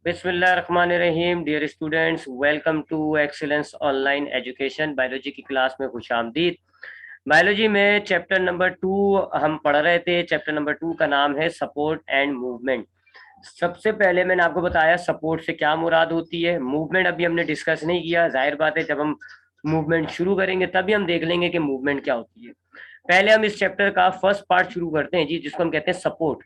बिस्मिल्लाहिर्रहमानिर्रहीम। Dear students, welcome to excellence online education. Biology की class में खुशामदीद। बायोलॉजी में चैप्टर नंबर 2 हम पढ़ रहे थे। चैप्टर नंबर 2 का नाम है सपोर्ट एंड मूवमेंट। सबसे पहले मैंने आपको बताया सपोर्ट से क्या मुराद होती है। मूवमेंट अभी हमने डिस्कस नहीं किया। जाहिर बात है, जब हम मूवमेंट शुरू करेंगे तभी हम देख लेंगे कि मूवमेंट क्या होती है। पहले हम इस चैप्टर का फर्स्ट पार्ट शुरू करते हैं जी, जिसको हम कहते हैं सपोर्ट।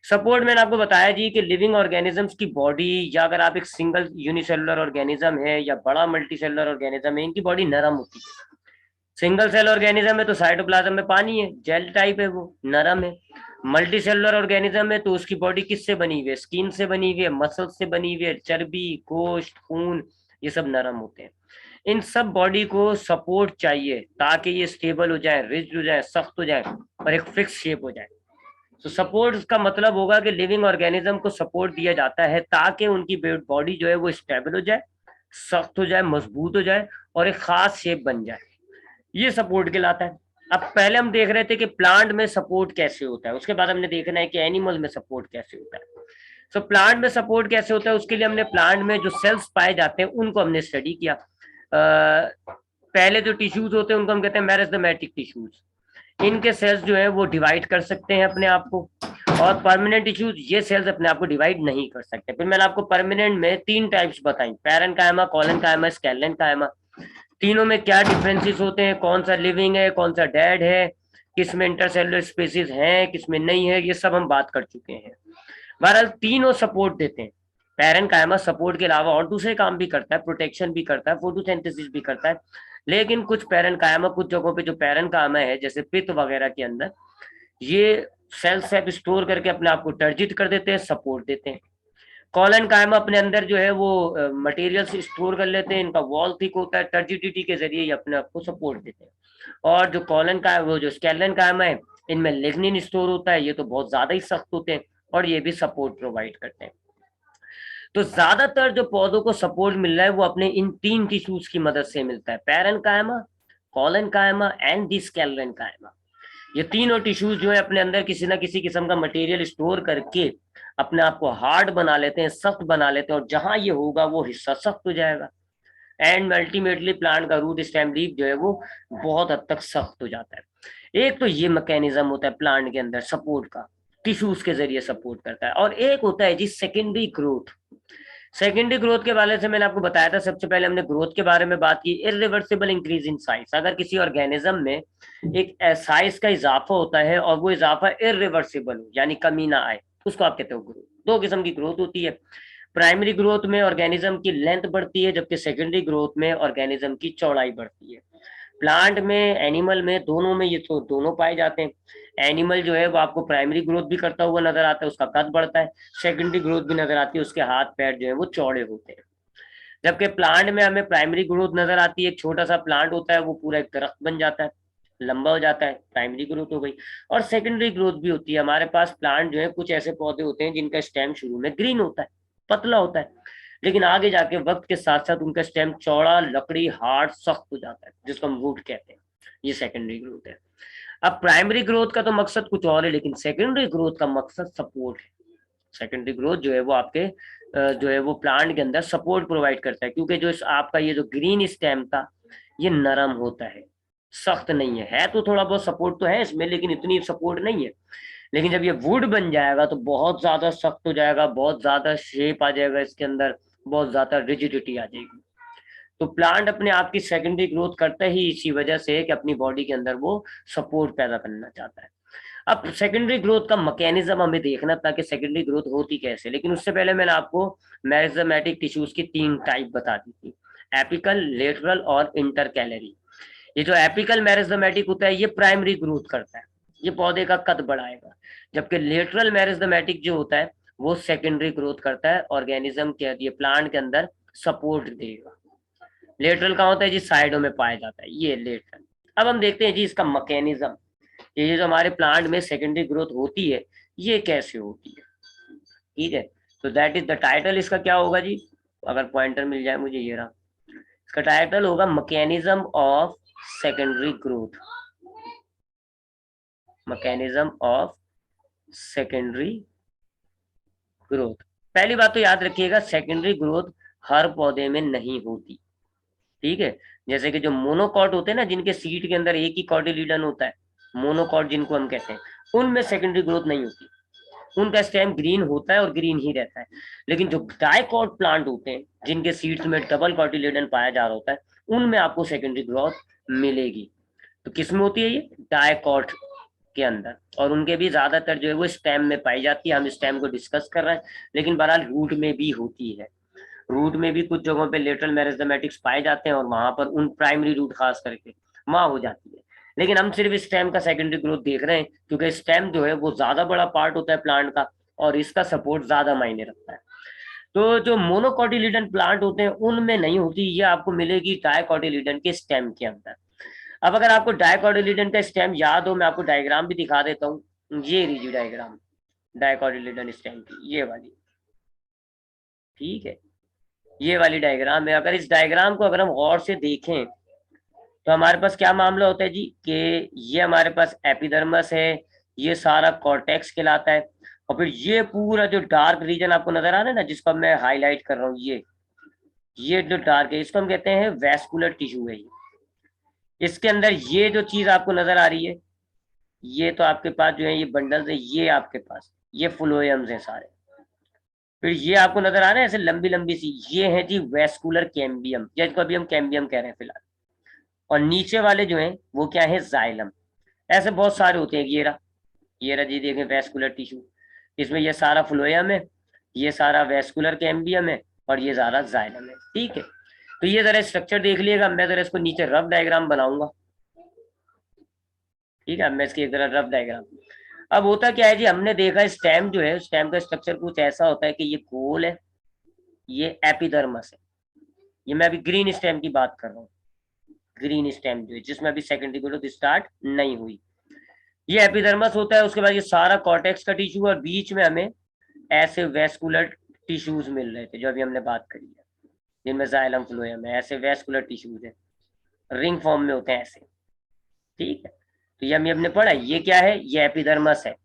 सपोर्ट मैंने आपको बताया जी कि लिविंग ऑर्गेनिजम्स की बॉडी, या अगर आप एक सिंगल यूनिसेलुलर ऑर्गेनिज्म है या बड़ा मल्टी सेलुलर ऑर्गेनिज्म है, इनकी बॉडी नरम होती है। सिंगल सेल ऑर्गेनिज्म है तो साइटोप्लाज्म में पानी है, जेल टाइप है, वो नरम है। मल्टी सेलुलर ऑर्गेनिज्म है तो उसकी बॉडी किससे बनी हुई है? स्किन से बनी हुई है, मसल से बनी हुई है, चर्बी, गोश्त, खून, ये सब नरम होते हैं। इन सब बॉडी को सपोर्ट चाहिए ताकि ये स्टेबल हो जाए, रिजिड हो जाए, सख्त हो जाए और एक फिक्स शेप हो जाए। तो सपोर्ट का मतलब होगा कि लिविंग ऑर्गेनिज्म को सपोर्ट दिया जाता है ताकि उनकी बॉडी जो है वो स्टेबल हो जाए, सख्त हो जाए, मजबूत हो जाए और एक खास शेप बन जाए। ये सपोर्ट कहलाता है। अब पहले हम देख रहे थे कि प्लांट में सपोर्ट कैसे होता है, उसके बाद हमने देखना है कि एनिमल में सपोर्ट कैसे होता है। तो प्लांट में सपोर्ट कैसे होता है, उसके लिए हमने प्लांट में जो सेल्स पाए जाते हैं उनको हमने स्टडी किया। पहले जो टिश्यूज होते हैं उनको हम कहते हैं मेरिस्टेमेटिक टिश्यूज। इनके सेल्स जो है वो डिवाइड कर सकते हैं अपने आप को, और परमानेंट टिश्यूज ये सेल्स अपने आप को डिवाइड नहीं कर सकते। फिर मैंने आपको परमानेंट में 3 टाइप्स बताई, पैरेन्काइमा, कोलेनकाइमा, स्केलेनकाइमा। तीनों में क्या डिफरेंसेस होते हैं, कौन सा लिविंग है, कौन सा डेड है, किस में इंटरसेलुलर स्पेसीज हैं, किस में नहीं है, ये सब हम बात कर चुके हैं। बहरहाल तीनों सपोर्ट देते हैं। पैरेन्काइमा सपोर्ट के अलावा और दूसरे काम भी करता है, प्रोटेक्शन भी करता है, फोटोसिंथेसिस भी करता है। लेकिन कुछ पैरेन्काइमा, कुछ जगहों पे जो पैरेन्काइमा है जैसे पित्त वगैरह के अंदर, ये सेल सेप स्टोर करके अपने आप को टर्जित कर देते हैं, सपोर्ट देते हैं। कॉलन कायमा अपने अंदर जो है वो मटेरियल से स्टोर कर लेते हैं, इनका वॉल थिक होता है, टर्जिडिटी के जरिए ये अपने आप को सपोर्ट देते हैं। और जो कॉलन का वो जो स्केलन कायमा है, इनमें लिग्निन स्टोर होता है, ये तो बहुत ज्यादा ही सख्त होते हैं और ये भी सपोर्ट प्रोवाइड करते हैं। तो ज्यादातर जो पौधों को सपोर्ट मिल रहा है वो अपने इन 3 टिश्यूज की मदद से मिलता है, पैरन कायमा, कॉलन कायमा एंड दी स्केलन कायमा। ये तीनों टिश्यूज जो है अपने अंदर किसी ना किसी किस्म का मटेरियल स्टोर करके अपने आप को हार्ड बना लेते हैं, सख्त बना लेते हैं, और जहां ये होगा वो हिस्सा सख्त हो जाएगा। एंड अल्टीमेटली प्लांट का रूट स्टेम लीफ जो है वो बहुत हद तक सख्त हो जाता है। एक तो ये मैकेनिज्म होता है प्लांट के अंदर सपोर्ट का, टिश्यूज के जरिए सपोर्ट करता है। और एक होता है जी सेकेंडरी ग्रोथ। सेकेंडरी ग्रोथ के बारे से मैंने आपको बताया था, सबसे पहले हमने ग्रोथ के बारे में बात की, इरिवर्सिबल इंक्रीज इन साइज। अगर किसी ऑर्गेनिज्म में एक साइज का इजाफा होता है और वो इजाफा इरिवर्सिबल हो, यानी कमी ना आए, उसको आप कहते हो ग्रोथ। 2 किस्म की ग्रोथ होती है। प्राइमरी ग्रोथ में ऑर्गेनिज्म की लेंथ बढ़ती है, जबकि सेकेंडरी ग्रोथ में ऑर्गेनिज्म की चौड़ाई बढ़ती है। प्लांट में, एनिमल में, दोनों में ये तो दोनों पाए जाते हैं। एनिमल जो है वो आपको प्राइमरी ग्रोथ भी करता हुआ नजर आता है, उसका कद बढ़ता है। सेकेंडरी ग्रोथ भी नजर आती है, उसके हाथ पैर जो है वो चौड़े होते हैं। जबकि प्लांट में हमें प्राइमरी ग्रोथ नजर आती है, एक छोटा सा प्लांट होता है वो पूरा एक दरख्त बन जाता है, लंबा हो जाता है, प्राइमरी ग्रोथ हो गई। और सेकेंडरी ग्रोथ भी होती है। हमारे पास प्लांट जो है, कुछ ऐसे पौधे होते हैं जिनका स्टेम शुरू में ग्रीन होता है, पतला होता है, लेकिन आगे जाके वक्त के साथ साथ उनका स्टेम चौड़ा, लकड़ी, हार्ड, सख्त हो जाता है, जिसको हम रूट कहते हैं। ये सेकेंडरी ग्रोथ है। अब प्राइमरी ग्रोथ का तो मकसद कुछ और है, लेकिन सेकेंडरी ग्रोथ का मकसद सपोर्ट है। सेकेंडरी ग्रोथ जो है वो आपके जो है वो प्लांट के अंदर सपोर्ट प्रोवाइड करता है, क्योंकि जो आपका ये जो ग्रीन स्टेम था ये नरम होता है, सख्त नहीं है तो थोड़ा बहुत सपोर्ट तो है इसमें, लेकिन इतनी सपोर्ट नहीं है। लेकिन जब ये वुड बन जाएगा तो बहुत ज्यादा सख्त हो जाएगा, बहुत ज्यादा शेप आ जाएगा इसके अंदर, बहुत ज्यादा रिजिडिटी आ जाएगी। तो प्लांट अपने आप की सेकेंडरी ग्रोथ करता ही इसी वजह से है कि अपनी बॉडी के अंदर वो सपोर्ट पैदा करना चाहता है। अब सेकेंडरी ग्रोथ का मैकेनिज्म हमें देखना था कि सेकेंडरी ग्रोथ होती कैसे, लेकिन उससे पहले मैंने आपको मेरिस्टेमेटिक टिश्यूज की 3 टाइप बता दी थी, एपिकल, लेटरल और इंटरकैलरी। ये जो एपिकल मेरिस्टेमेटिक होता है ये प्राइमरी ग्रोथ करता है, ये पौधे का कद बढ़ाएगा। जबकि लेटरल मेरिस्टेमेटिक जो होता है वो सेकेंडरी ग्रोथ करता है, ऑर्गेनिज्म के ये प्लांट के अंदर सपोर्ट देगा। लेटरल कहाँ होता है जी? साइडों में पाया जाता है, ये लेटरल। अब हम देखते हैं जी इसका मैकेनिज्म, ये जो हमारे प्लांट में सेकेंडरी ग्रोथ होती है ये कैसे होती है। ठीक है, तो दैट इज द टाइटल। इसका क्या होगा जी? अगर पॉइंटर मिल जाए मुझे, ये रहा। इसका टाइटल होगा mechanism of secondary growth. Mechanism of secondary growth. पहली बात तो याद रखिएगा, सेकेंडरी ग्रोथ हर पौधे में नहीं होती, ठीक है। जैसे कि जो मोनोकॉट होते हैं ना, जिनके सीड के अंदर एक ही कॉटिलीडन होता है, मोनोकॉट जिनको हम कहते हैं, उनमें सेकेंडरी ग्रोथ नहीं होती, उनका स्टेम ग्रीन होता है और ग्रीन ही रहता है। लेकिन जो डाइकॉट प्लांट होते हैं, जिनके सीड्स में डबल कॉटिलेडन पाया जा रहा होता है, उनमें आपको सेकेंडरी ग्रोथ मिलेगी। तो किसमें होती है ये? डाइकॉट के अंदर। और उनके भी ज्यादातर जो है वो स्टेम में पाई जाती है, हम स्टेम को डिस्कस कर रहे हैं, लेकिन बहरहाल रूट में भी होती है। रूट में भी कुछ जगहों पे लेटरल मेरिस्टेमेटिक्स पाए जाते हैं, और वहां पर उन प्राइमरी रूट खास करके वहां हो जाती है। लेकिन हम सिर्फ स्टेम का सेकेंडरी ग्रोथ देख रहे हैं, क्योंकि स्टेम जो है वो ज्यादा बड़ा पार्ट होता है प्लांट का, और इसका सपोर्ट ज्यादा मायने रखता है। तो जो मोनोकॉटिलीडन प्लांट होते हैं उनमें नहीं होती, ये आपको मिलेगी डाइकॉटिलीडन के स्टेम के अंदर। अब अगर आपको डाइकॉटिलीडन का स्टेम याद हो, मैं आपको डायग्राम भी दिखा देता हूँ। ये लीजिए डायग्राम डाइकॉटिलीडन स्टेम की, ये वाली, ठीक है। ये वाली डायग्राम है। अगर इस डायग्राम को अगर हम गौर से देखें तो हमारे पास क्या मामला होता है जी, कि ये हमारे पास एपिडर्मस है, ये सारा कॉर्टेक्स कहलाता है, और फिर ये पूरा जो डार्क रीजन आपको नजर आ रहा है ना, जिसको मैं हाईलाइट कर रहा हूँ, ये जो डार्क है, इसको हम कहते हैं वेस्कुलर टिश्यू है। इसके अंदर ये जो चीज आपको नजर आ रही है, ये तो आपके पास जो है ये बंडल्स है, ये आपके पास ये फ्लोएम्स है सारे। फिर ये आपको नजर आ रहा है ऐसे लंबी लंबी सी, ये है जी वेस्कुलर कैम्बियम, जिसको अभी हम कैम्बियम कह रहे हैं फिलहाल। और नीचे वाले जो हैं वो क्या है? जाइलम। ऐसे बहुत सारे होते हैं। ये रहा जी, देखें वेस्कुलर टिश्यू, इसमें ये सारा फ्लोएम है, ये सारा वेस्कुलर कैम्बियम है, और ये सारा जाइलम है, ठीक है। तो ये जरा स्ट्रक्चर देख लीजिएगा, मैं जरा इसको नीचे रफ डायग्राम बनाऊंगा, ठीक है। मैं इसकी एक तरह रफ डायग्राम। अब होता क्या है जी, हमने देखा स्टेम जो है, स्टेम का स्ट्रक्चर कुछ ऐसा होता है कि ये गोल है, ये एपिडर्मस है। ये मैं अभी ग्रीन स्टेम की बात कर रहा हूँ, ग्रीन स्टेम जो है जिसमें अभी सेकेंडरी ग्रोथ स्टार्ट नहीं हुई, ये एपिडर्मस होता है। उसके बाद ये सारा कॉर्टेक्स का टिश्यू, और बीच में हमें ऐसे वेस्कुलर टिश्यूज मिल रहे थे जो अभी हमने बात करी है, जिनमें जाइलम फ्लोएम है, ऐसे वेस्कुलर टिश्यूज है, रिंग फॉर्म में होते हैं ऐसे, ठीक है। तो ये हमने पढ़ा, ये क्या है? ये एपिडर्मस है।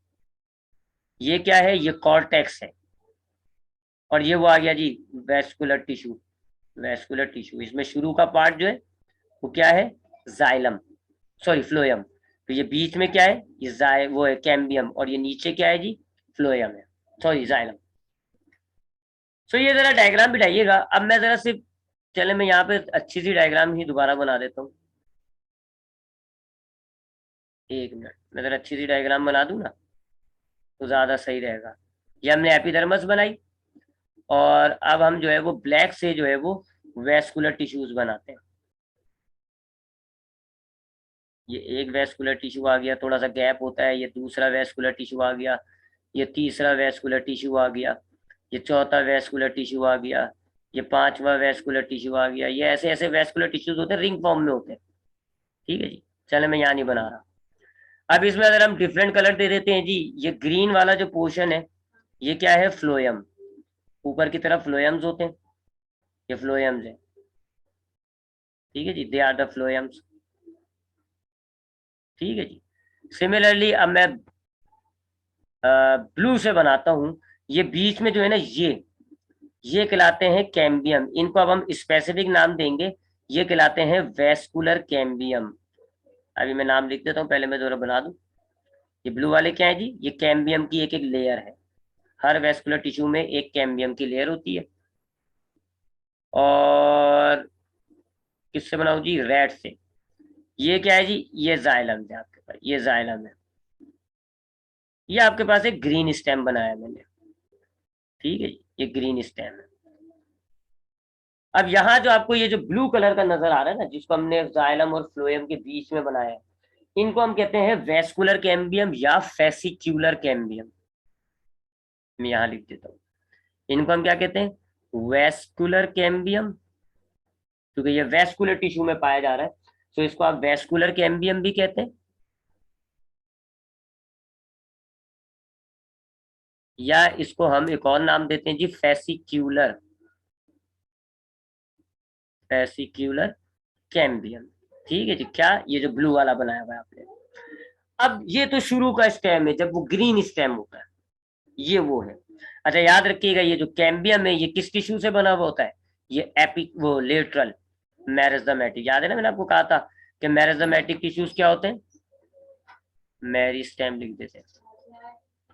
ये क्या है? ये कॉर्टेक्स है। और ये वो आ गया जी वेस्कुलर टिश्यू, वेस्कुलर टिश्यू। इसमें शुरू का पार्ट जो है वो क्या है? Xylem, sorry phloem. तो ये बीच में क्या है? ये वो है कैम्बियम, और ये नीचे क्या है जी? फ्लोएम है, सॉरी जाइलम। सो ये जरा डायग्राम बिठाइएगा। अब मैं जरा सिर्फ, चले मैं यहाँ पे अच्छी सी डायग्राम ही दोबारा बना देता हूँ, एक मिनट, मैं जरा अच्छी सी डायग्राम बना दूँ ना तो ज्यादा सही रहेगा। ये हमने एपिडर्मस बनाई, और अब हम जो है वो ब्लैक से जो है वो वेस्कुलर टिश्यूज बनाते हैं। ये एक वेस्कुलर टिश्यू आ गया, थोड़ा सा गैप होता है, ये दूसरा वेस्कुलर टिश्यू आ गया, ये तीसरा वेस्कुलर टिश्यू आ गया, ये चौथा वेस्कुलर टिश्यू आ गया, ये पांचवा वेस्कुलर टिश्यू आ गया। ये ऐसे ऐसे वेस्कुलर टिश्यूज होते हैं, रिंग फॉर्म में होते हैं, ठीक है जी। चले मैं यहाँ नहीं बना रहा। अब इसमें अगर हम डिफरेंट कलर दे देते हैं जी, ये ग्रीन वाला जो पोर्शन है ये क्या है? फ्लोएम। ऊपर की तरफ फ्लोएम्स होते हैं, ये फ्लोएम्स है, ठीक है जी, दे आर द फ्लोएम्स, ठीक है जी। सिमिलरली अब मैं ब्लू से बनाता हूं, ये बीच में जो है ना, ये कहलाते हैं कैम्बियम। इनको अब हम स्पेसिफिक नाम देंगे, ये कहलाते हैं वेस्कुलर कैम्बियम। अभी मैं नाम लिख देता हूँ, पहले मैं जरा बना दूं। ये ब्लू वाले क्या है जी? ये कैम्बियम की एक एक लेयर है, हर वेस्कुलर टिश्यू में एक कैम्बियम की लेयर होती है। और किससे बनाऊं जी? रेड से। ये क्या है जी? ये जाइलम है आपके पास, ये जाइलम है। ये आपके पास एक ग्रीन स्टेम बनाया मैंने, ठीक है जी, ये ग्रीन स्टेम है। अब यहाँ जो आपको ये जो ब्लू कलर का नजर आ रहा है ना, जिसको हमने जाइलम और फ्लोएम के बीच में बनाया है, इनको हम कहते हैं वेस्कुलर कैम्बियम या फेसिक्यूलर कैम्बियम। मैं यहाँ लिख देता हूँ, इनको हम क्या कहते हैं? वेस्कुलर कैम्बियम, क्योंकि ये वेस्कुलर टिश्यू में पाया जा रहा है, तो इसको आप वेस्कुलर कैम्बियम भी कहते हैं, या इसको हम एक और नाम देते हैं जी, फेसिक्यूलर, फेसिक्यूलर कैम्बियम, ठीक है जी। क्या? ये जो ब्लू वाला बनाया हुआ है आपने। अब ये तो शुरू का स्टेम है, जब वो ग्रीन स्टेम होता है, ये वो है। अच्छा याद रखिएगा, ये जो कैम्बियम है ये किस टिश्यू से बना हुआ होता है? ये एपिक वो लेटरल मेरिस्टेमेटिक। याद है ना, मैंने आपको कहा था कि मेरिस्टेमेटिक टिश्यूज क्या होते हैं? मेरिस्टेम लिख देते हैं।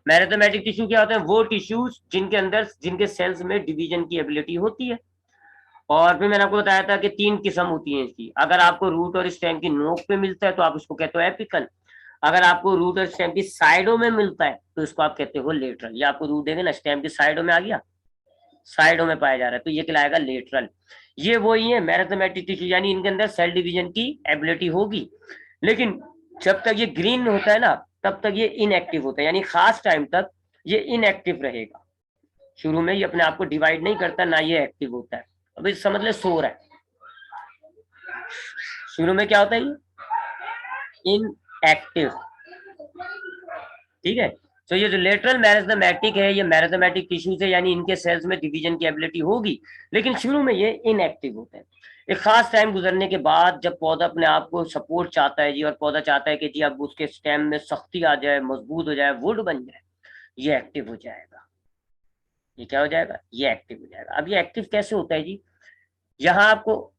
मेरिस्टेमेटिक टिश्यू क्या होते हैं? वो टिश्यूज जिनके अंदर, जिनके सेल्स में डिवीजन की एबिलिटी होती है। और फिर मैंने आपको बताया था कि 3 किस्म होती है इसकी। अगर आपको रूट और स्टेम की नोक पे मिलता है तो आप उसको कहते हो एपिकल। अगर आपको रूट और स्टेम की साइडों में मिलता है तो इसको आप कहते हो लेटरल। ये आपको रूट देंगे ना, स्टेम की साइडों में आ गया, साइडों में पाया जा रहा है, तो ये कहलाएगा लेटरल। ये वही है मेरिस्टेमेटिक टिश्यू, यानी इनके अंदर सेल डिवीजन की एबिलिटी होगी, लेकिन जब तक ये ग्रीन होता है ना तब तक ये इनएक्टिव होता है, यानी खास टाइम तक ये इनएक्टिव रहेगा। शुरू में ये अपने आप को डिवाइड नहीं करता, ना ये एक्टिव होता है। अभी समझ ले, सो रहा है। शुरू में क्या होता है? ये इनएक्टिव। ठीक है। तो ये जो लेटरल मेरिस्टेमेटिक है, ये मेरिस्टेमेटिक टिश्यू से, यानी इनके सेल्स में डिवीजन की एबिलिटी होगी, लेकिन शुरू में ये इनएक्टिव होते हैं। एक खास टाइम गुजरने के बाद जब पौधा अपने आप को सपोर्ट चाहता है जी, और पौधा चाहता है कि जी अब उसके स्टेम में सख्ती आ जाए, मजबूत हो जाए, वुड बन जाए, ये एक्टिव हो जाएगा। ये क्या हो जाएगा? ये एक्टिव हो जाएगा। अब ये एक्टिव कैसे होता है जी? यहाँ आपको,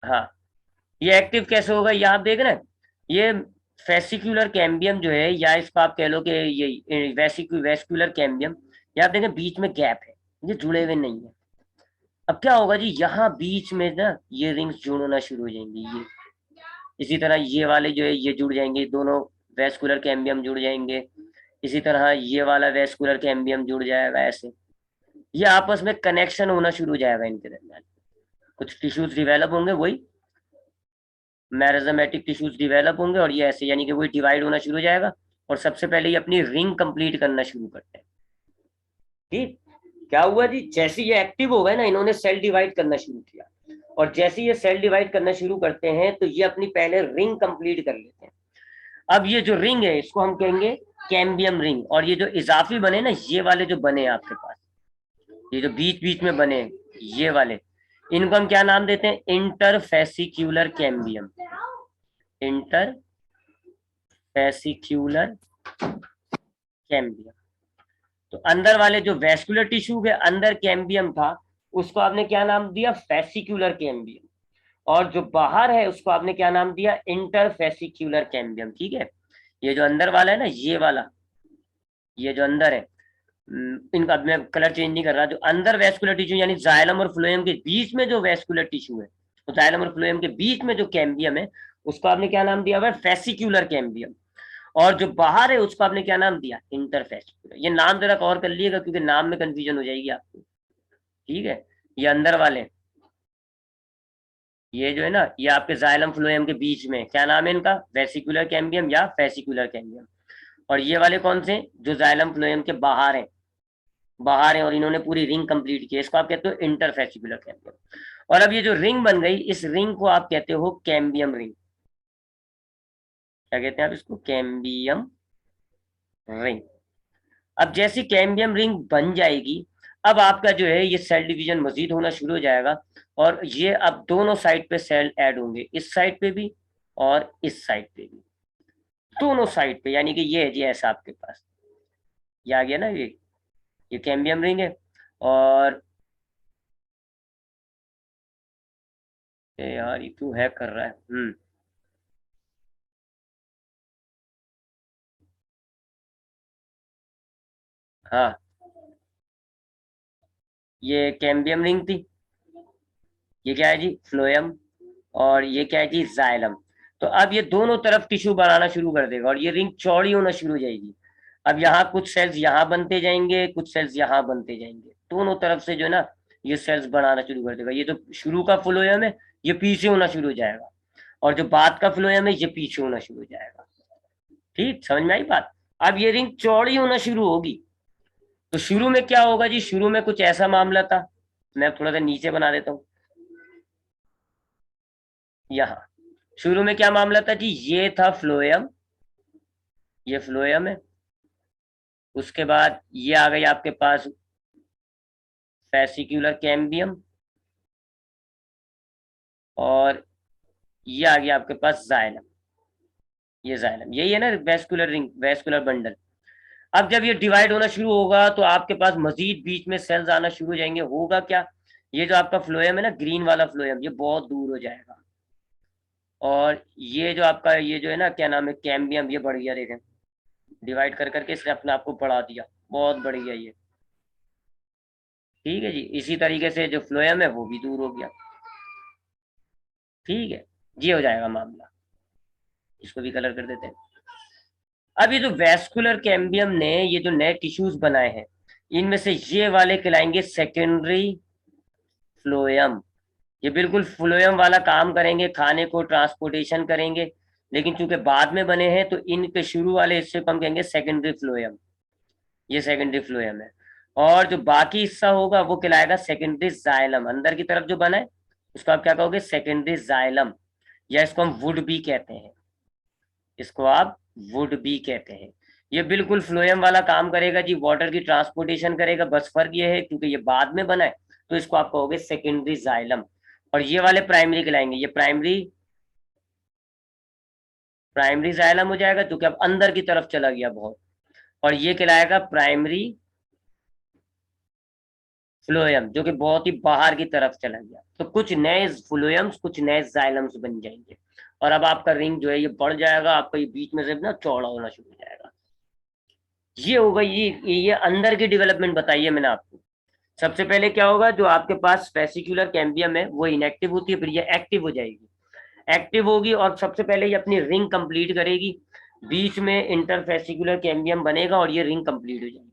हाँ, ये एक्टिव कैसे होगा ये आप देख रहे हैं। ये फेसिकुलर कैम्बियम जो है, या इसको आप कह लो कि ये वेस्कुलर कैम्बियम, ये आप देखें बीच में गैप है, ये जुड़े हुए नहीं है। अब क्या होगा जी, यहाँ बीच में ना ये रिंग्स जुड़ना शुरू हो जाएंगी, ये इसी तरह ये वाले जो है ये जुड़ जाएंगे, दोनों वेस्कुलर कैम्बियम जुड़ जाएंगे। इसी तरह ये वाला वेस्कुलर कैम्बियम जुड़ जाएगा, ऐसे ये आपस में कनेक्शन होना शुरू हो जाएगा इनके दरमियान। कुछ टिश्यूज डिवेलप होंगे, वही मेरिस्टेमेटिक टिश्यूज डिवेलप होंगे, और ये ऐसे यानी कि वही डिवाइड होना शुरू हो जाएगा। और सबसे पहले ये अपनी रिंग कंप्लीट करना शुरू करते हैं। ठीक, क्या हुआ जी, जैसे ये एक्टिव हो गए ना, इन्होंने सेल डिवाइड करना शुरू किया, और जैसे ये सेल डिवाइड करना शुरू करते हैं तो ये अपनी पहले रिंग कंप्लीट कर लेते हैं। अब ये जो रिंग है इसको हम कहेंगे कैम्बियम रिंग, और ये जो इजाफी बने ना, ये वाले जो बने आपके पास, ये जो बीच बीच में बने, ये वाले, इनको हम क्या नाम देते हैं? इंटरफेसिक्यूलर कैम्बियम। इंटरफेसिक्यूलर कैम्बियम। तो अंदर वाले जो वेस्कुलर टिश्यू के अंदर कैम्बियम था, उसको आपने क्या नाम दिया? फेसिक्यूलर कैम्बियम। और जो बाहर है उसको आपने क्या नाम दिया? इंटरफेसिक्यूलर कैम्बियम। ठीक है। ये जो अंदर वाला है ना, ये वाला, ये जो अंदर है, इनका मैं कलर चेंज नहीं कर रहा, जो अंदर वेस्कुलर टिश्यू यानी जाइलम और फ्लोएम के बीच में जो वेस्कुलर टिश्यू है, तो जाइलम और फ्लोएम के बीच में जो कैम्बियम है, उसको आपने क्या नाम दिया हुआ है? फेसिक्यूलर कैम्बियम। और जो बाहर है उसको आपने क्या नाम दिया? इंटरफेसिक्यूलर। ये नाम जरा और कर लिएगा क्योंकि नाम में कंफ्यूजन हो जाएगी आपको। ठीक है। ये अंदर वाले, ये जो है ना, ये आपके जाइलम फ्लोएम के बीच में, क्या नाम है इनका? वेसिकुलर कैम्बियम या फेसिकुलर कैम्बियम। और ये वाले कौन से? जो जाइलम फ्लोएम के बाहर है, बाहर है, और इन्होंने पूरी रिंग कंप्लीट की, इसको आप कहते हो इंटरफेसिकुलर कैम्बियम। और अब ये जो रिंग बन गई, इस रिंग को आप कहते हो कैम्बियम रिंग। क्या कहते हैं आप इसको? Cambium ring. अब जैसी कैम्बियम रिंग बन जाएगी, अब आपका जो है ये सेल डिवीजन मजीद होना शुरू हो जाएगा, और ये अब दोनों साइड पे सेल ऐड होंगे, इस साइड पे भी और इस साइड पे भी, दोनों साइड पे, यानी कि ये है जी ऐसा आपके पास, ये आ गया ना, ये कैम्बियम रिंग है। और यार ये क्यों हैक कर रहा है? हाँ, ये कैम्बियम रिंग थी, ये क्या है जी? फ्लोएम। और ये क्या है जी? जाइलम। तो अब ये दोनों तरफ टिश्यू बनाना शुरू कर देगा, और ये रिंग चौड़ी होना शुरू हो जाएगी। अब यहाँ कुछ सेल्स यहाँ बनते जाएंगे, कुछ सेल्स यहाँ बनते जाएंगे, दोनों तरफ से जो है ना, ये सेल्स बनाना शुरू कर देगा। ये जो शुरू का फ्लोएम है ये पीछे होना शुरू हो जाएगा, और जो बाद का फ्लोएम है ये पीछे होना शुरू हो जाएगा। ठीक, समझ में आई बात? अब ये रिंग चौड़ी होना शुरू होगी। तो शुरू में क्या होगा जी? शुरू में कुछ ऐसा मामला था, मैं थोड़ा सा नीचे बना देता हूँ। यहाँ शुरू में क्या मामला था जी? ये था फ्लोएम, ये फ्लोएम है। उसके बाद ये आ गई आपके पास फेसिकुलर कैम्बियम, और ये आ गया आपके पास जाइलम। ये जाइलम, यही है ना वेस्कुलर रिंग, वेस्कुलर बंडल। अब जब ये डिवाइड होना शुरू होगा तो आपके पास मजीद बीच में सेल्स आना शुरू हो जाएंगे। होगा क्या, ये जो आपका फ्लोएम है ना, ग्रीन वाला फ्लोएम, ये बहुत दूर हो जाएगा, और ये जो आपका ये जो है ना, क्या नाम है, कैम्बियम, ये बढ़ गया, देखें डिवाइड कर करके इसने अपने आप को बढ़ा दिया, बहुत बढ़िया ये। ठीक है जी, इसी तरीके से जो फ्लोएम है वो भी दूर हो गया। ठीक है, ये हो जाएगा मामला। इसको भी कलर कर देते हैं। अब ये जो वेस्कुलर कैम्बियम ने ये जो नए टिश्यूज बनाए हैं, इनमें से ये वाले कहलाएंगे सेकेंडरी फ्लोएम। ये बिल्कुल फ्लोएम वाला काम करेंगे, खाने को ट्रांसपोर्टेशन करेंगे, लेकिन चूंकि बाद में बने हैं तो इनके शुरू वाले हिस्से को हम कहेंगे सेकेंडरी फ्लोएम। ये सेकेंडरी फ्लोएम है। और जो बाकी हिस्सा होगा वो कहलाएगा सेकेंडरी जाइलम। अंदर की तरफ जो बना है उसको आप क्या कहोगे, सेकेंडरी जाइलम, या इसको हम वुड भी कहते हैं, इसको आप वुड भी कहते हैं। ये बिल्कुल फ्लोएम वाला काम करेगा जी, वाटर की ट्रांसपोर्टेशन करेगा, बस फर्क ये है क्योंकि ये बाद में बना है तो इसको आप कहोगे सेकेंडरी जाइलम। और ये वाले प्राइमरी कहलाएंगे, ये प्राइमरी, प्राइमरी जाइलम हो जाएगा क्योंकि अब अंदर की तरफ चला गया बहुत, और ये कहलाएगा प्राइमरी फ्लोएम जो कि बहुत ही बाहर की तरफ चला गया। तो कुछ नए फ्लोएम्स, कुछ नए जाइलम्स बन जाएंगे, और अब आपका रिंग जो है ये बढ़ जाएगा, आपका ये बीच में से ना चौड़ा होना शुरू हो जाएगा। ये होगा, ये अंदर की डेवलपमेंट बताइए मैंने आपको। सबसे पहले क्या होगा, जो आपके पास वेसिकुलर कैम्बियम है वो इनएक्टिव होती है, फिर ये एक्टिव हो जाएगी, एक्टिव होगी और सबसे पहले ये अपनी रिंग कंप्लीट करेगी, बीच में इंटरफेसिकुलर कैम्बियम बनेगा और ये रिंग कंप्लीट हो जाएगी।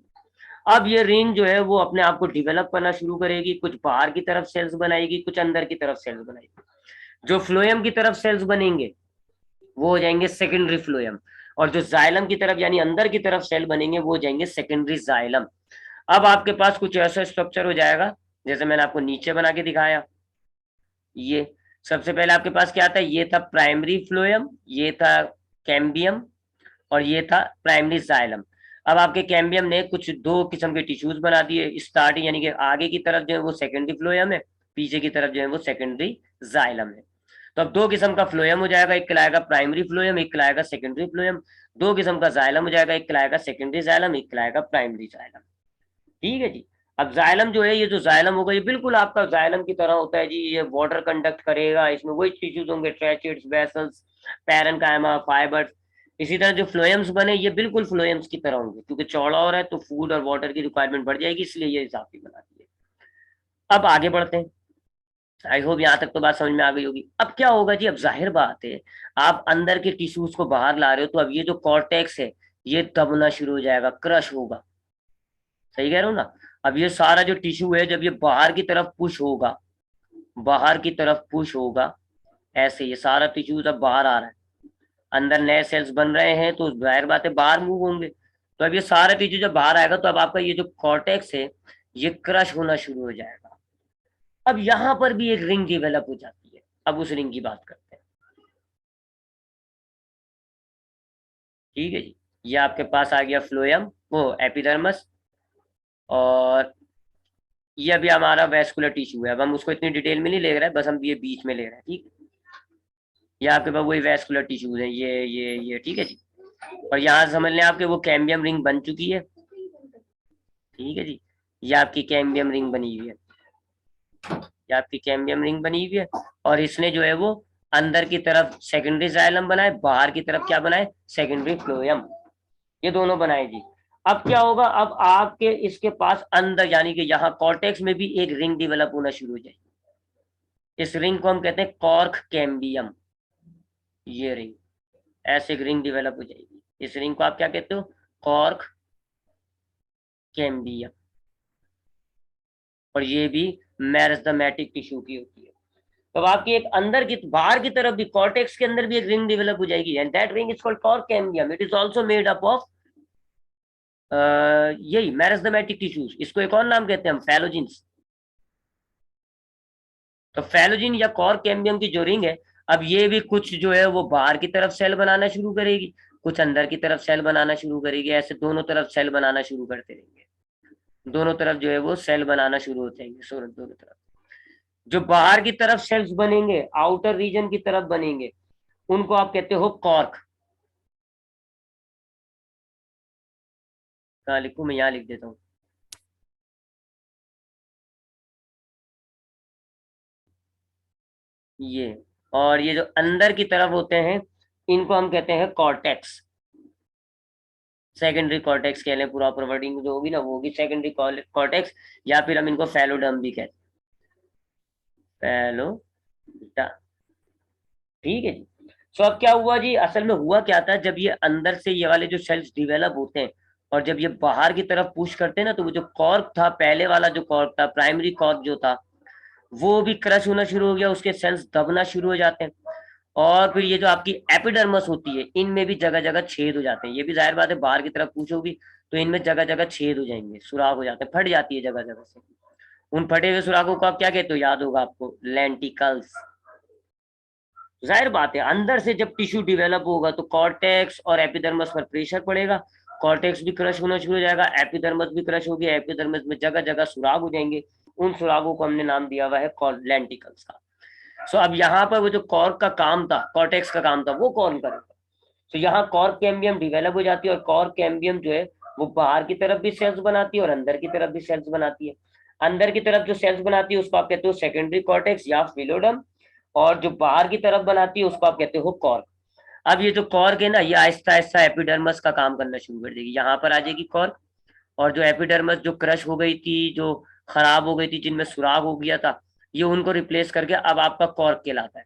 अब ये रिंग जो है वो अपने आप को डेवलप करना शुरू करेगी, कुछ बाहर की तरफ सेल्स बनाएगी, कुछ अंदर की तरफ सेल्स बनाएगी। जो फ्लोएम की तरफ सेल्स बनेंगे वो हो जाएंगे सेकेंडरी फ्लोएम, और जो जाइलम की तरफ यानी अंदर की तरफ सेल बनेंगे वो हो जाएंगे सेकेंडरी जाइलम। अब आपके पास कुछ ऐसा स्ट्रक्चर हो जाएगा जैसे मैंने आपको नीचे बना के दिखाया। ये सबसे पहले आपके पास क्या था, ये था प्राइमरी फ्लोएम, ये था कैम्बियम, और ये था प्राइमरी जाइलम। अब आपके कैम्बियम ने कुछ दो किस्म के टिश्यूज बना दिए, स्टार्टिंग यानी कि आगे की तरफ जो है वो सेकेंडरी फ्लोएम है, पीछे की तरफ जो है वो सेकेंडरी जाइलम है। तो अब दो किस्म का फ्लोएम हो जाएगा, एक कहलाएगा प्राइमरी फ्लोएम, एक कहलाएगा सेकेंडरी फ्लोएम। दो किस्म का जाइलम हो जाएगा, एक कहलाएगा सेकेंडरी जाइलम, एक कहलाएगा प्राइमरी जाइलम। ठीक है जी। अब जाइलम जो है, ये जो जाइलम होगा ये बिल्कुल आपका जाइलम की तरह होता है जी, ये वाटर कंडक्ट करेगा, इसमें वही टिश्यूज होंगे, ट्रैचेट्स, वेसल्स, पैरेन्काइमा, फाइबर्स। इसी तरह जो फ्लोएम्स बने ये बिल्कुल फ्लोएम्स की तरह होंगे, क्योंकि चौड़ा हो रहा है तो फूड और वाटर की रिक्वायरमेंट बढ़ जाएगी, इसलिए ये इजाफी बनाती है। अब आगे बढ़ते हैं, आई होप यहाँ तक तो बात समझ में आ गई होगी। अब क्या होगा जी, अब जाहिर बात है आप अंदर के टिश्यूज को बाहर ला रहे हो, तो अब ये जो कॉर्टेक्स है ये दबना शुरू हो जाएगा, क्रश होगा। सही कह रहा हूँ ना। अब ये सारा जो टिश्यू है जब ये बाहर की तरफ पुश होगा, बाहर की तरफ पुश होगा, ऐसे ये सारा टिश्यू जब बाहर आ रहा है, अंदर नए सेल्स बन रहे हैं तो जाहिर बात है बाहर मूव होंगे। तो अब ये सारा टिश्यू जब बाहर आएगा तो अब आपका ये जो कॉर्टेक्स है ये क्रश होना शुरू हो जाएगा। अब यहां पर भी एक रिंग डेवलप हो जाती है, अब उस रिंग की बात करते हैं। ठीक है जी, ये आपके पास आ गया फ्लोएम, वो एपिडर्मस, और ये अभी हमारा वेस्कुलर टिश्यू है। अब हम उसको इतनी डिटेल में नहीं ले रहे हैं, बस हम ये बीच में ले रहे हैं। ठीक है, ये आपके पास वही वेस्कुलर टिश्यूज है, ये ठीक है जी। और यहाँ समझ लें आपके वो कैम्बियम रिंग बन चुकी है। ठीक है जी, ये आपकी कैम्बियम रिंग बनी हुई है, ये आपकी कैम्बियम रिंग बनी हुई है, और इसने जो है वो अंदर की तरफ सेकेंडरी जाइलम बनाए, बाहर की तरफ क्या बनाए, सेकेंडरी फ्लोएम, ये दोनों बनाए जी। अब क्या होगा, अब आपके इसके पास अंदर यानी कि यहाँ कॉर्टेक्स में भी एक रिंग डेवलप होना शुरू हो जाएगी। इस रिंग को हम कहते हैं कॉर्क कैम्बियम। ये रिंग, ऐसे एक रिंग डेवलप हो जाएगी, इस रिंग को आप क्या कहते हो, कॉर्क कैम्बियम। और ये भी मेरिस्टेमेटिक टिश्यू की होती है। तो आपकी एक अंदर की बाहर की तरफ भी कॉर्टेक्स के अंदर भी एक रिंग डेवलप हो जाएगी, and that ring is called cork cambium. It is also made up of यही मेरिस्टेमेटिक टिश्यूज। इसको एक और नाम कहते हैं हम, फैलोजिन्स। तो फैलोजिन या कॉर्क कैम्बियम की जो रिंग है, अब ये भी कुछ जो है वो बाहर की तरफ सेल बनाना शुरू करेगी, कुछ अंदर की तरफ सेल बनाना शुरू करेगी, ऐसे दोनों तरफ सेल बनाना शुरू करते रहेंगे, दोनों तरफ जो है वो सेल बनाना शुरू हो जाएंगे, दोनों तरफ। जो बाहर की तरफ सेल्स बनेंगे, आउटर रीजन की तरफ बनेंगे, उनको आप कहते हो कॉर्क। कहाँ लिखूं, मैं यहाँ लिख देता हूँ। ये, और ये जो अंदर की तरफ होते हैं इनको हम कहते हैं कॉर्टेक्स। सेकेंडरी कॉर्टेक्स कह लें, प्रॉपर वर्डिंग जो होगी ना वो होगी सेकेंडरी कॉर्टेक्स, या फिर हम इनको फैलोडर्म भी कहते हैं, फैलोडा। ठीक है जी। सो अब क्या हुआ जी, असल में हुआ क्या था, जब ये अंदर से ये वाले जो सेल्स डिवेलप होते हैं और जब ये बाहर की तरफ पुश करते हैं ना, तो वो जो कॉर्क था, पहले वाला जो कॉर्क था, प्राइमरी कॉर्क जो था, वो भी क्रश होना शुरू हो गया, उसके सेल्स दबना शुरू हो जाते हैं। और फिर ये जो आपकी एपिडर्मस होती है, इनमें भी जगह जगह छेद हो जाते हैं। ये भी जाहिर बात है, बाहर की तरफ पूछोगी तो इनमें जगह जगह छेद हो जाएंगे, सुराख हो जाते हैं, फट जाती है जगह जगह से। उन फटे हुए सुराखों को आप क्या कहते हो, याद होगा आपको, लेंटिकल्स। जाहिर बात है, अंदर से जब टिश्यू डिवेलप होगा तो कॉर्टेक्स और एपिडर्मस पर प्रेशर पड़ेगा, कॉर्टेक्स भी क्रश होना शुरू हो जाएगा, एपिडर्मस भी क्रश होगी, एपिडर्मस में जगह जगह सुराग हो जाएंगे। उन सुरागों को हमने नाम दिया हुआ है लेंटिकल्स का। सो अब यहाँ पर वो जो कॉर्क का काम था, कॉर्टेक्स का काम था, वो कौन करेगा? तो यहाँ कॉर्क कैम्बियम डिवेलप हो जाती है, और कॉर्क कैम्बियम जो है वो बाहर की तरफ भी सेल्स बनाती है और अंदर की तरफ भी सेल्स बनाती है। अंदर की तरफ जो सेल्स बनाती है उसको आप कहते हो सेकेंडरी कॉर्टेक्स या फिलोडम, और जो बाहर की तरफ बनाती है उसको आप कहते हो कॉर्क। अब ये जो कॉर्क है ना, ये आहिस्ता आहिस्ता एपिडर्मस का काम करना शुरू कर देगी, यहाँ पर आ जाएगी कॉर्क। और जो एपिडर्मस जो क्रश हो गई थी, जो खराब हो गई थी, जिनमें सुराग हो गया था, ये उनको रिप्लेस करके अब आपका कॉर्क कहलाता है।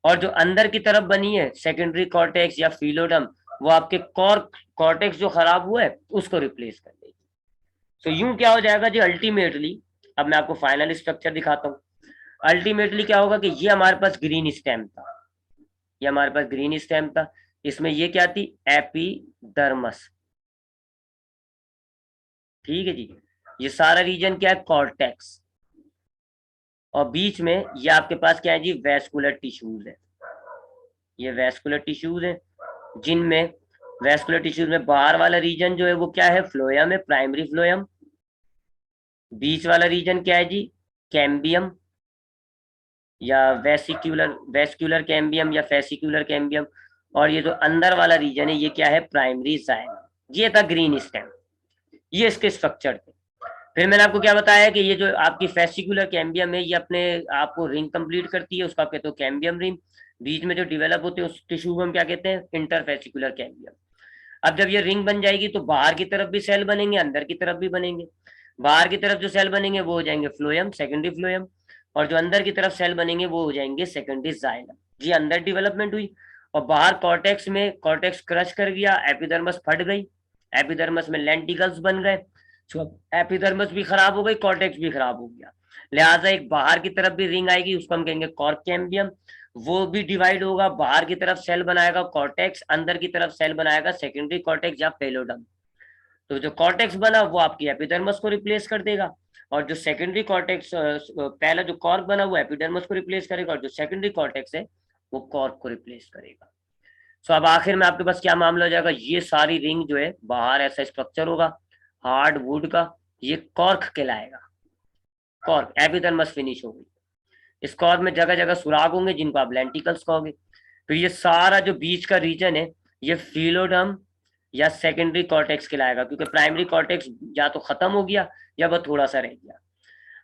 और जो अंदर की तरफ बनी है सेकेंडरी कॉर्टेक्स या फिलोडम, वो आपके कॉर्टेक्स जो खराब हुआ है उसको रिप्लेस कर देगी। तो यूं क्या हो जाएगा जी अल्टीमेटली, अब मैं आपको फाइनल स्ट्रक्चर दिखाता हूँ। अल्टीमेटली क्या होगा कि ये हमारे पास ग्रीन स्टेम था, ये हमारे पास ग्रीन स्टेम था, इसमें ये क्या थी, एपिडर्मस। ठीक है जी। ये सारा रीजन क्या है, कॉर्टेक्स। और बीच में ये आपके पास क्या है जी, वेस्कुलर टिश्यूज है। ये वेस्कुलर टिश्यूज है, जिनमें वेस्कुलर टिश्यूज में बाहर वाला रीजन जो है वो क्या है, फ्लोयम है, प्राइमरी फ्लोयम। बीच वाला रीजन क्या है जी, कैम्बियम, या वेसिक्यूलर वेस्क्यूलर कैम्बियम या फेसिक्यूलर कैम्बियम। और ये जो अंदर वाला रीजन है ये क्या है, प्राइमरी जाइलम। ये था ग्रीन स्टेम, ये इसके स्ट्रक्चर थे। फिर मैंने आपको क्या बताया कि ये जो आपकी फेसिकुलर कैम्बियम है, ये अपने आपको रिंग कंप्लीट करती है, उसको आप कहते हो कैम्बियम रिंग। बीच में जो डेवलप होते हैं उस टिश्यू को हम क्या कहते हैं, इंटरफेसिकुलर कैम्बियम। अब जब ये रिंग बन जाएगी तो बाहर की तरफ भी सेल बनेंगे, अंदर की तरफ भी बनेंगे। बाहर की तरफ जो सेल बनेंगे वो हो जाएंगे फ्लोयम, सेकेंडरी फ्लोयम। और जो अंदर की तरफ सेल बनेंगे वो हो जाएंगे सेकेंडरी जाइलम। जी अंदर डेवलपमेंट हुई, और बाहर कॉर्टेक्स में कॉर्टेक्स क्रश कर गया, एपिडर्मस फट गई, एपिडर्मस में लेंटिकल्स बन गए। तो एपिडर्मस भी खराब हो गई, कॉर्टेक्स भी खराब हो गया, लिहाजा एक बाहर की तरफ भी रिंग आएगी, उसको हम कहेंगे कॉर्क कैम्बियम। वो भी डिवाइड होगा, बाहर की तरफ सेल बनाएगा कॉर्टेक्स, अंदर की तरफ सेल बनाएगा सेकेंडरी कॉर्टेक्स या पेलोडम। तो जो कॉर्टेक्स बना वो आपकी एपिडर्मस को रिप्लेस कर देगा, और जो सेकेंडरी कॉर्टेक्स, पहला जो कॉर्क बना वो एपिडर्मस को रिप्लेस करेगा, और जो सेकेंडरी कॉर्टेक्स है वो कॉर्क को रिप्लेस करेगा। सो अब आखिर में आपके पास क्या मामला हो जाएगा, ये सारी रिंग जो है बाहर ऐसा स्ट्रक्चर होगा हार्ड वुड का, ये कॉर्क कहलाएगा। कॉर्क, एपिडर्मस फिनिश हो गई, इस कॉर्क में जगह जगह सुराग होंगे जिनको आप लेंटिकल्स कहोगे। फिर ये सारा जो बीच का रीजन है ये फिलोडम या सेकेंडरी कॉर्टेक्स कहलाएगा, क्योंकि प्राइमरी कॉर्टेक्स या तो खत्म हो गया या वह थोड़ा सा रह गया।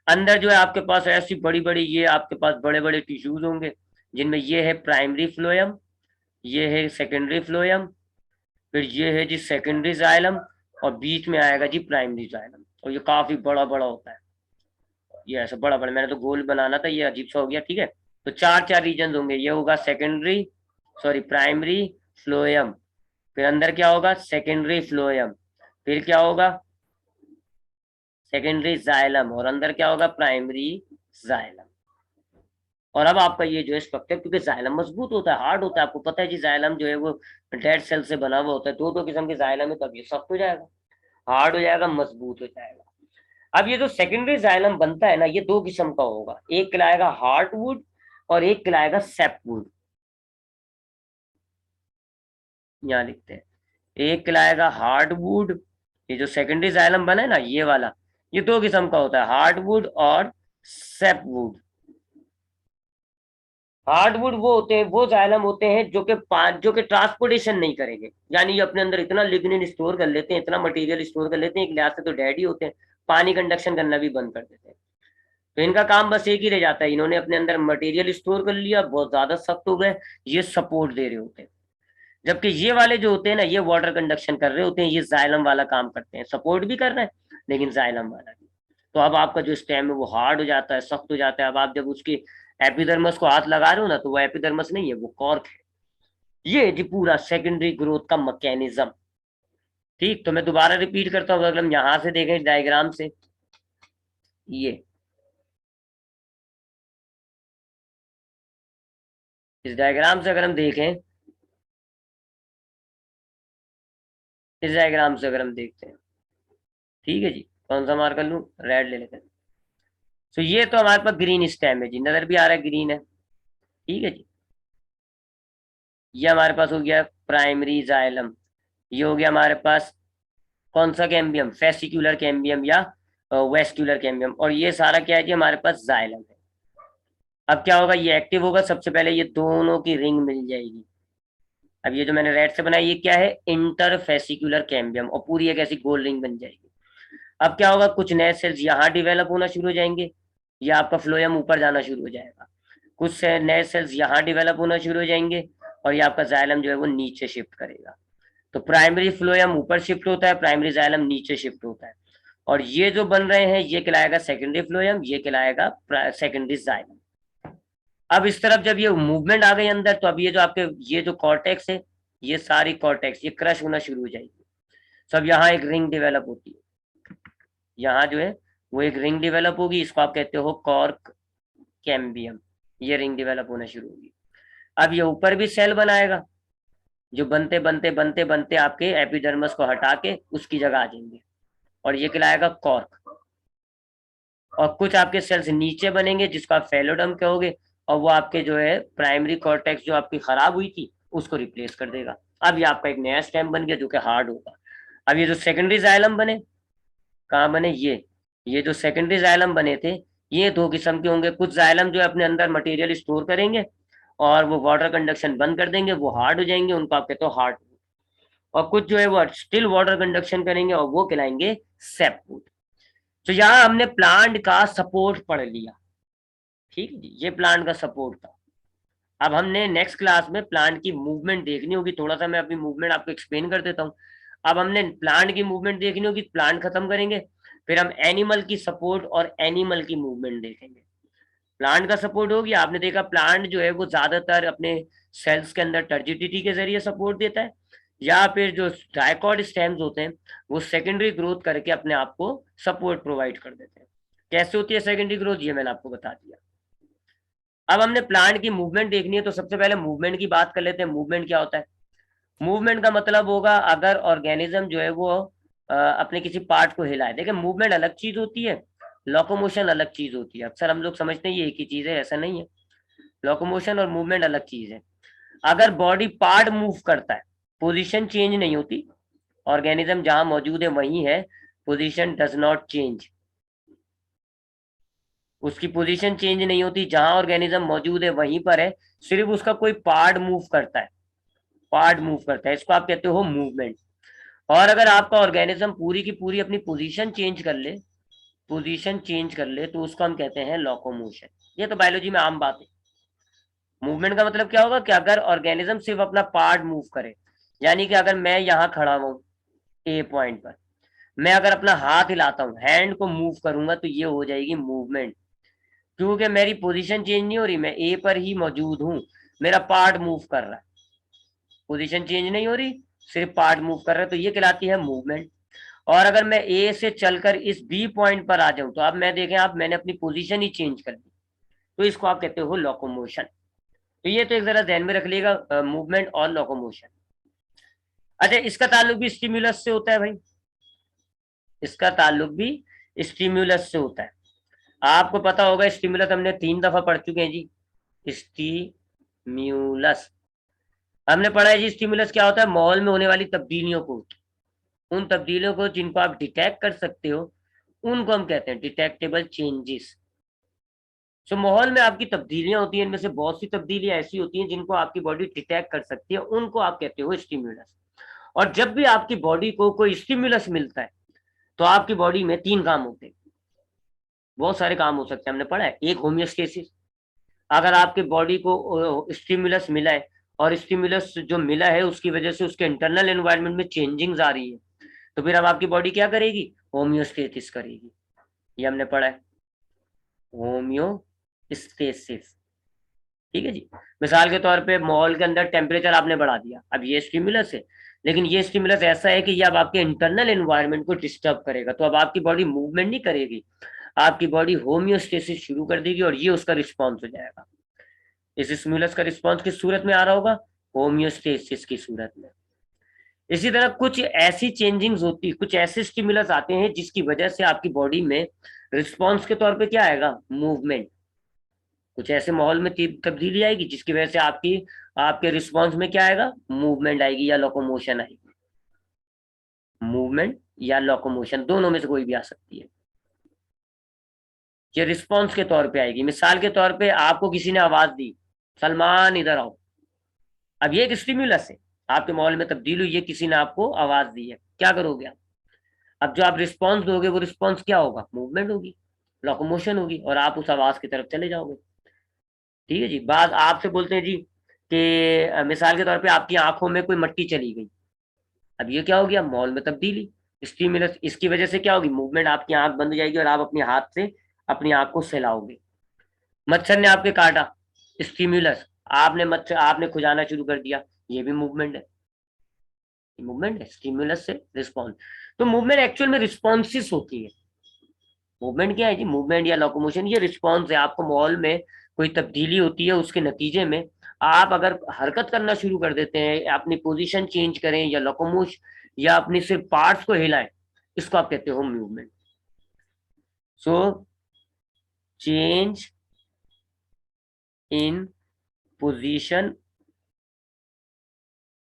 अंदर जो है आपके पास ऐसी बड़ी बड़ी, ये आपके पास बड़े बड़े टिश्यूज होंगे, जिनमें ये है प्राइमरी फ्लोयम, ये है सेकेंडरी फ्लोयम, फिर ये है जी सेकेंडरी जाइलम, और बीच में आएगा जी प्राइमरी जाइलम। और ये काफी बड़ा बड़ा होता है, ये ऐसा बड़ा बड़ा, मैंने तो गोल बनाना था, ये अजीब सा हो गया। ठीक है, तो चार चार रीजन होंगे, ये होगा सेकेंडरी, सॉरी प्राइमरी फ्लोयम, फिर अंदर क्या होगा, सेकेंडरी फ्लोयम, फिर क्या होगा, सेकेंडरी जाइलम, और अंदर क्या होगा, प्राइमरी जाइलम। और अब आपका ये जो है स्ट्रक्चर, क्योंकि जाइलम मजबूत होता है, हार्ड होता है, आपको पता है जी, जाइलम जो है वो डेड सेल से बना हुआ होता है, दो दो किस्म के जाइलम है, तब ये सख्त हो जाएगा, हार्ड हो जाएगा, मजबूत हो जाएगा। अब ये जो सेकेंडरी जाइलम बनता है ना, ये दो किस्म का होगा, एक कहलाएगा हार्डवुड और एक कहलाएगा सैपवुड। यहाँ लिखते हैं, एक कहलाएगा हार्डवुड, ये जो सेकेंडरी जाइलम बना है ना ये वाला, ये दो किस्म का होता है, हार्डवुड और सैपवुड। हार्डवुड वो होते हैं, वो जाइलम होते हैं जो कि ट्रांसपोर्टेशन नहीं करेंगे, यानी ये अपने अंदर इतना लिग्निन स्टोर कर लेते हैं, इतना मटेरियल स्टोर कर लेते हैं, एक लिहाज से तो डेड ही होते हैं, पानी कंडक्शन करना भी बंद कर देते हैं। तो इनका काम बस एक ही रह जाता है, इन्होंने अपने अंदर मटेरियल स्टोर कर लिया, बहुत ज्यादा सख्त हो गए, ये सपोर्ट दे रहे होते हैं। जबकि ये वाले जो होते हैं ना, ये वाटर कंडक्शन कर रहे होते हैं, ये जाइलम वाला काम करते हैं, सपोर्ट भी कर रहे हैं लेकिन जाइलम वाला भी। तो अब आपका जो स्टेम है वो हार्ड हो जाता है, सख्त हो जाता है। अब आप जब उसकी एपिडर्मस को हाथ लगा रहे हो ना, तो वो एपिडर्मस नहीं है, वो कॉर्क है। ये जी पूरा सेकेंडरी ग्रोथ का मैकेनिज्म। ठीक, तो मैं दोबारा रिपीट करता हूँ, अगर हम यहां से देखें डायग्राम से, ये इस डायग्राम से अगर हम देखें, इस डायग्राम से अगर हम देखते हैं, ठीक है जी, कौन सा मार्कर लूं, रेड ले लेते हैं। तो ये तो हमारे पास ग्रीन स्टेम है जी, नजर भी आ रहा है ग्रीन है, ठीक है जी। ये हमारे पास हो गया प्राइमरी जाइलम, ये हो गया हमारे पास कौन सा कैम्बियम, फेसिकुलर कैम्बियम या वेस्कुलर कैम्बियम, और ये सारा क्या है जी, हमारे पास जाइलम है। अब क्या होगा, ये एक्टिव होगा, सबसे पहले ये दोनों की रिंग मिल जाएगी। अब ये जो मैंने रेड से बनाई, ये क्या है, इंटरफेसिकुलर कैम्बियम, और पूरी एक ऐसी गोल रिंग बन जाएगी। अब क्या होगा, कुछ नए सेल्स यहाँ डेवलप होना शुरू हो जाएंगे, या आपका फ्लोएम ऊपर जाना शुरू हो जाएगा। कुछ से नए सेल्स यहाँ डेवलप होना शुरू हो जाएंगे, और ये आपका जाइलम जो है वो नीचे शिफ्ट करेगा। तो प्राइमरी फ्लोएम ऊपर शिफ्ट होता है, प्राइमरी जाइलम नीचे शिफ्ट होता है, और ये जो बन रहे हैं ये कहलाएगा सेकेंडरी फ्लोएम, ये कहलाएगा सेकेंडरी जाइलम। अब इस तरफ जब ये मूवमेंट आ गई अंदर, तो अब ये जो आपके ये जो कॉर्टेक्स है, ये सारी कॉर्टेक्स ये क्रश होना शुरू हो जाएगी। सब यहाँ एक रिंग डेवलप होती है, यहाँ जो है वो एक रिंग डेवलप होगी, इसको आप कहते हो कॉर्क कैम्बियम। ये रिंग डेवलप होना शुरू होगी। अब ये ऊपर भी सेल बनाएगा, जो बनते बनते बनते बनते आपके एपिडर्मस को हटा के उसकी जगह आ जाएंगे, और ये कहलाएगा कॉर्क। और कुछ आपके सेल्स नीचे बनेंगे जिसको आप फेलोडम कहोगे, और वो आपके जो है प्राइमरी कॉर्टेक्स जो आपकी खराब हुई थी उसको रिप्लेस कर देगा। अब ये आपका एक नया स्टेम बन गया जो कि हार्ड होगा। अब ये जो सेकेंडरी जाइलम बने, कहाँ बने, ये जो सेकेंडरी जाइलम बने थे, ये दो किस्म के होंगे। कुछ जाइलम जो है अपने अंदर मटेरियल स्टोर करेंगे और वो वाटर कंडक्शन बंद कर देंगे, वो हार्ड हो जाएंगे, उनको आप कहते हो हार्ड। और कुछ जो है वो स्टिल वाटर कंडक्शन करेंगे, और वो कहलाएंगे सेपवुड। तो यहाँ हमने प्लांट का सपोर्ट पढ़ लिया, ठीक है जी, ये प्लांट का सपोर्ट था। अब हमने नेक्स्ट क्लास में प्लांट की मूवमेंट देखनी होगी, थोड़ा सा मैं अपनी मूवमेंट आपको एक्सप्लेन कर देता हूँ। अब हमने प्लांट की मूवमेंट देखनी होगी, प्लांट खत्म करेंगे, फिर हम एनिमल की सपोर्ट और एनिमल की मूवमेंट देखेंगे। प्लांट का सपोर्ट हो गया, आपने देखा प्लांट जो है वो ज्यादातर अपने सेल्स के अंदर टर्जिडिटी के जरिए सपोर्ट देता है, या फिर जो डायकॉट स्टेम्स होते हैं वो सेकेंडरी ग्रोथ करके अपने आप को सपोर्ट प्रोवाइड कर देते हैं। कैसे होती है सेकेंडरी ग्रोथ, ये मैंने आपको बता दिया। अब हमने प्लांट की मूवमेंट देखनी है, तो सबसे पहले मूवमेंट की बात कर लेते हैं। मूवमेंट क्या होता है, मूवमेंट का मतलब होगा अगर ऑर्गेनिज्म जो है वो अपने किसी पार्ट को हिलाए। देखिए मूवमेंट अलग चीज होती है, लोकोमोशन अलग चीज होती है। अक्सर हम लोग समझते हैं ये एक ही चीज है, ऐसा नहीं है। लोकोमोशन और मूवमेंट अलग चीज है। अगर बॉडी पार्ट मूव करता है, पोजीशन चेंज नहीं होती, ऑर्गेनिज्म जहां मौजूद है वहीं है, पोजीशन डज नॉट चेंज। उसकी पोजीशन चेंज नहीं होती, जहां ऑर्गेनिज्म मौजूद है वहीं पर है, सिर्फ उसका कोई पार्ट मूव करता है, पार्ट मूव करता है, इसको आप कहते हो मूवमेंट। और अगर आपका ऑर्गेनिज्म पूरी की पूरी अपनी पोजीशन चेंज कर ले, पोजीशन चेंज कर ले, तो उसको हम कहते हैं लोकोमोशन। ये तो बायोलॉजी में आम बात है। मूवमेंट का मतलब क्या होगा कि अगर ऑर्गेनिज्म सिर्फ अपना पार्ट मूव करे, यानी कि अगर मैं यहाँ खड़ा हूँ ए पॉइंट पर, मैं अगर अपना हाथ हिलाता हूँ, हैंड को मूव करूंगा, तो ये हो जाएगी मूवमेंट। क्योंकि मेरी पोजीशन चेंज नहीं हो रही, मैं ए पर ही मौजूद हूँ, मेरा पार्ट मूव कर रहा है, पोजीशन चेंज नहीं हो रही, सिर्फ पार्ट मूव कर रहा है, तो ये कहलाती है मूवमेंट। और अगर मैं ए से चलकर इस बी पॉइंट पर आ जाऊं, तो अब मैं देखें, आप मैंने अपनी पोजीशन ही चेंज कर दी, तो इसको आप कहते हो लोकोमोशन। तो ये तो एक जरा ध्यान में रख लीजिएगा, मूवमेंट और लोकोमोशन। अच्छा, इसका ताल्लुक भी स्टिम्युलस से होता है भाई, इसका ताल्लुक भी स्टिम्युलस से होता है। आपको पता होगा स्टिम्युलस हमने 3 दफा पढ़ चुके हैं जी। स्टिम्युलस हमने पढ़ा है जी, स्टिम्युलस क्या होता है, माहौल में होने वाली तब्दीलियों को, उन तब्दीलियों को जिनको आप डिटेक्ट कर सकते हो, उनको हम कहते हैं डिटेक्टेबल चेंजेस। सो माहौल में आपकी तब्दीलियां होती हैं, इनमें से बहुत सी तब्दीलियां ऐसी होती हैं जिनको आपकी बॉडी डिटेक्ट कर सकती है, उनको आप कहते हो स्टिम्युलस। और जब भी आपकी बॉडी को कोई स्टिम्युलस मिलता है तो आपकी बॉडी में 3 काम होते हैं, बहुत सारे काम हो सकते हैं, हमने पढ़ा है। एक होमियोस्टेसिस, अगर आपके बॉडी को स्टिम्युलस मिला है और स्टिम्युलस जो मिला है उसकी वजह से उसके इंटरनल एनवायरनमेंट में चेंजिंग्स आ रही है, तो फिर अब आपकी बॉडी क्या करेगी, होमियोस्टेसिस करेगी। ये हमने पढ़ा है, होमियोस्टेसिस। ठीक है जी। मिसाल के तौर पे माहौल के अंदर टेम्परेचर आपने बढ़ा दिया, अब ये स्टिमुलस है, लेकिन ये स्टिमुलस ऐसा है कि ये अब आपके इंटरनल एनवायरनमेंट को डिस्टर्ब करेगा, तो अब आपकी बॉडी मूवमेंट नहीं करेगी, आपकी बॉडी होमियोस्टेसिस शुरू कर देगी और ये उसका रिस्पॉन्स हो जाएगा। इस स्टिमुलस का रिस्पॉन्स किस सूरत में आ रहा होगा, होमियोस्टेसिस की सूरत में। इसी तरह कुछ ऐसी चेंजिंग्स होती, कुछ ऐसे स्टिमुलस आते हैं जिसकी वजह से आपकी बॉडी में रिस्पॉन्स के तौर पे क्या आएगा, मूवमेंट। कुछ ऐसे माहौल में तब्दीली आएगी जिसकी वजह से आपकी आपके रिस्पॉन्स में क्या आएगा, मूवमेंट आएगी या लोकोमोशन आएगी। मूवमेंट या लोकोमोशन दोनों में से कोई भी आ सकती है, ये रिस्पॉन्स के तौर पे आएगी। मिसाल के तौर पे आपको किसी ने आवाज दी, सलमान इधर आओ, अब ये एक स्टिम्युलस है, आपके माहौल में तब्दील हुई है, किसी ने आपको आवाज दी है, क्या करोगे आप, अब जो आप रिस्पॉन्स दोगे वो रिस्पॉन्स क्या होगा, मूवमेंट होगी, लोकोमोशन होगी, और आप उस आवाज की तरफ चले जाओगे। ठीक है जी। बात आपसे बोलते हैं जी कि मिसाल के तौर पे आपकी आंखों में कोई मट्टी चली गई, अब ये क्या हो गया, माहौल में तब्दीली, स्टिमुलस, इसकी वजह से क्या होगी, मूवमेंट, आपकी आंख बंद हो जाएगी और आप अपने हाथ से अपनी आंख को सहलाओगे। मच्छर ने आपके काटा, स्टिमुलस, आपने मच्छर, आपने खुजाना शुरू कर दिया, ये भी मूवमेंट है, मूवमेंट है, स्टिमुलस से रिस्पॉन्स। तो मूवमेंट एक्चुअल में रिस्पॉन्सिस होती है। मूवमेंट क्या है जी, मूवमेंट या लोकोमोशन ये रिस्पॉन्स है, आपको माहौल में कोई तब्दीली होती है, उसके नतीजे में आप अगर हरकत करना शुरू कर देते हैं, अपनी पोजीशन चेंज करें या लोकोमोश या अपनी सिर्फ पार्ट्स को हिलाएं, इसको आप कहते हो movement. So change in position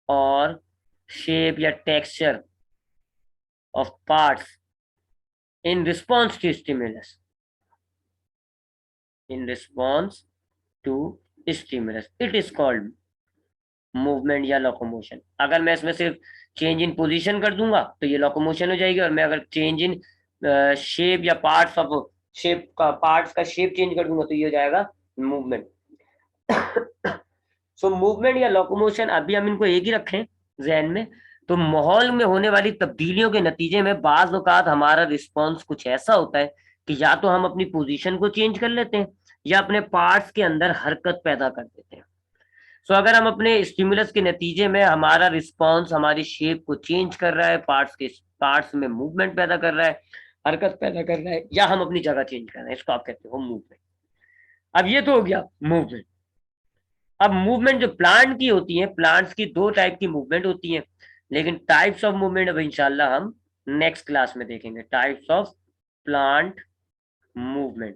और शेप या texture of parts in response to stimulus, in response to stimulus, it is called movement या लोकोमोशन। अगर मैं इसमें सिर्फ चेंज इन पोजीशन कर दूंगा तो ये लोकोमोशन हो जाएगी, और मैं अगर चेंज इन शेप या पार्ट्स ऑफ शेप का, पार्ट्स का शेप चेंज कर दूंगा तो ये हो जाएगा मूवमेंट। सो मूवमेंट या लोकोमोशन, अभी हम इनको एक ही रखें जहन में। तो माहौल में होने वाली तब्दीलियों के नतीजे में बाज औकात हमारा रिस्पॉन्स कुछ ऐसा होता है कि या तो हम अपनी पोजीशन को चेंज कर लेते हैं या अपने पार्ट्स के अंदर हरकत पैदा कर देते हैं। सो अगर हम अपने स्टिमुलस के नतीजे में हमारा रिस्पॉन्स हमारी शेप को चेंज कर रहा है, पार्ट्स में मूवमेंट पैदा कर रहा है, हरकत पैदा कर रहा है, या हम अपनी जगह चेंज कर रहे हैं, इसको आप कहते हो मूवमेंट। अब ये तो हो गया मूवमेंट। अब मूवमेंट जो प्लांट की होती है, प्लांट्स की 2 टाइप की मूवमेंट होती है, लेकिन टाइप्स ऑफ मूवमेंट अब इंशाल्लाह हम नेक्स्ट क्लास में देखेंगे, टाइप्स ऑफ प्लांट मूवमेंट।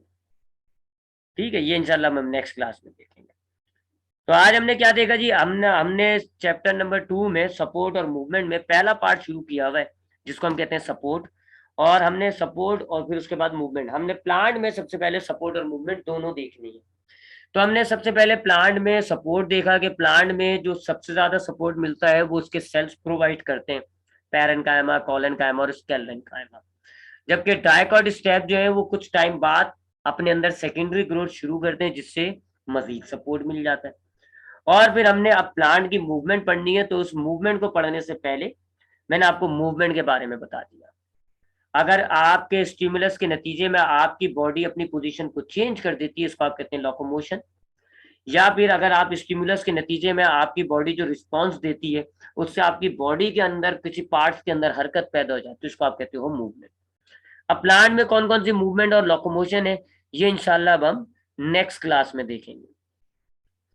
ठीक है, ये इंशाल्लाह हम नेक्स्ट क्लास में देखेंगे। तो आज हमने क्या देखा जी, हमने हमने चैप्टर नंबर 2 में सपोर्ट और मूवमेंट में पहला पार्ट शुरू किया हुआ है जिसको हम कहते हैं सपोर्ट, और हमने सपोर्ट और फिर उसके बाद मूवमेंट, हमने प्लांट में सबसे पहले सपोर्ट और मूवमेंट दोनों देखनी है। तो हमने सबसे पहले प्लांट में सपोर्ट देखा कि प्लांट में जो सबसे ज्यादा सपोर्ट मिलता है वो उसके सेल्स प्रोवाइड करते हैं, पैरेन्काइमा, कोलेनकाइमा और स्केलेनकाइमा। जबकि डाइकोट स्टेप जो है वो कुछ टाइम बाद अपने अंदर सेकेंडरी ग्रोथ शुरू करते हैं जिससे मजीद सपोर्ट मिल जाता है। और फिर हमने अब प्लांट की मूवमेंट पढ़नी है, तो उस मूवमेंट को पढ़ने से पहले मैंने आपको मूवमेंट के बारे में बता दिया। अगर आपके स्टिमुलस के नतीजे में आपकी बॉडी अपनी पोजीशन को चेंज कर देती है, इसको आप कहते हैं लोकोमोशन। या फिर अगर आप स्टिमुलस के नतीजे में आपकी बॉडी जो रिस्पॉन्स देती है उससे आपकी बॉडी के अंदर किसी पार्ट्स के अंदर हरकत पैदा हो जाती है, इसको आप कहते हो मूवमेंट। अब प्लांट में कौन कौन सी मूवमेंट और लोकोमोशन है ये इंशाल्लाह अब हम नेक्स्ट क्लास में देखेंगे।